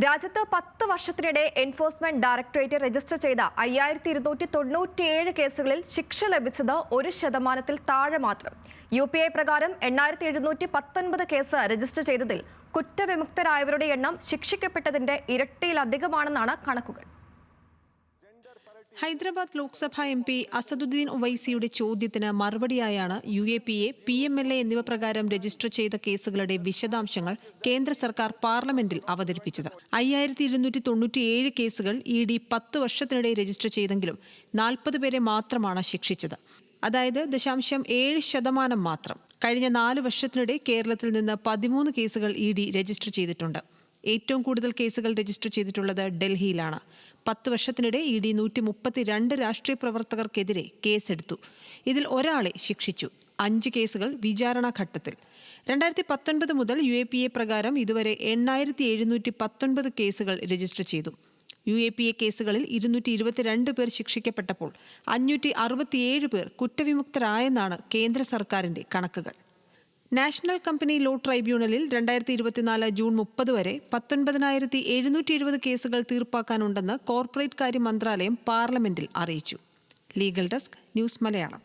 രാജ്യത്ത് 10 വർഷത്തിനിടെ enforcement directorate register ചെയ്ത 5297 കേസുകളിൽ ശിക്ഷ ലഭിച്ചത് 1% താഴെ മാത്രം. UPI പ്രകാരം 8719 കേസ് രജിസ്റ്റർ ചെയ്തതിൽ കുറ്റവിമുക്തരായവരുടെ എണ്ണം ശിക്ഷിക്കപ്പെട്ടതിന്റെ ഇരട്ടിയിലധികമാണെന്നാണ് കണക്കുകൾ. ഹൈദരാബാദ് ലോക്സഭാ MP അസദുദ്ദീൻ ഒവൈസിയുടെ ചോദ്യത്തിന് മറുപടിയായാണ് UAPA, PMLA എന്നിവ പ്രകാരം രജിസ്റ്റർ ചെയ്ത കേസുകളുടെ വിശദാംശങ്ങൾ കേന്ദ്ര സർക്കാർ പാർലമെന്റിൽ അവതരിപ്പിച്ചത്. 5297 കേസുകൾ ED 10 വർഷത്തിനിടെ രജിസ്റ്റർ ചെയ്തെങ്കിലും 40 പേരെ മാത്രമാണ് ശിക്ഷിച്ചത്. അതായത് 0.7% മാത്രം. കഴിഞ്ഞ 4 വർഷത്തിനിടെ കേരളത്തിൽ നിന്ന് 13 കേസുകൾ ED രജിസ്റ്റർ ചെയ്തിട്ടുണ്ട്. ഏറ്റവും കൂടുതൽ കേസുകൾ രജിസ്റ്റർ ചെയ്തിട്ടുള്ളത് ഡൽഹിയിലാണ്. 10 വർഷത്തിനിടെ ED 132 രാഷ്ട്രീയ പ്രവർത്തകർക്കെതിരെ കേസെടുത്തു. ഇതിൽ ഒരാളെ ശിക്ഷിച്ചു. 5 കേസുകൾ വിചാരണ ഘട്ടത്തിൽ. 2019 മുതൽ UAPA പ്രകാരം ഇതുവരെ 8719 കേസുകൾ രജിസ്റ്റർ ചെയ്തു. UAPA കേസുകളിൽ 222 പേർ ശിക്ഷിക്കപ്പെട്ടപ്പോൾ 567 പേർ കുറ്റവിമുക്തരായെന്നാണ് കേന്ദ്ര സർക്കാരിന്റെ കണക്കുകൾ. നാഷണൽ കമ്പനി ലോ ട്രൈബ്യൂണലിൽ 2024 ജൂൺ 30 വരെ 19,770 കേസുകൾ തീർപ്പാക്കാനുണ്ടെന്ന് കോർപ്പറേറ്റ് കാര്യ മന്ത്രാലയം പാർലമെന്റിൽ അറിയിച്ചു. Legal desk, news Malayalam.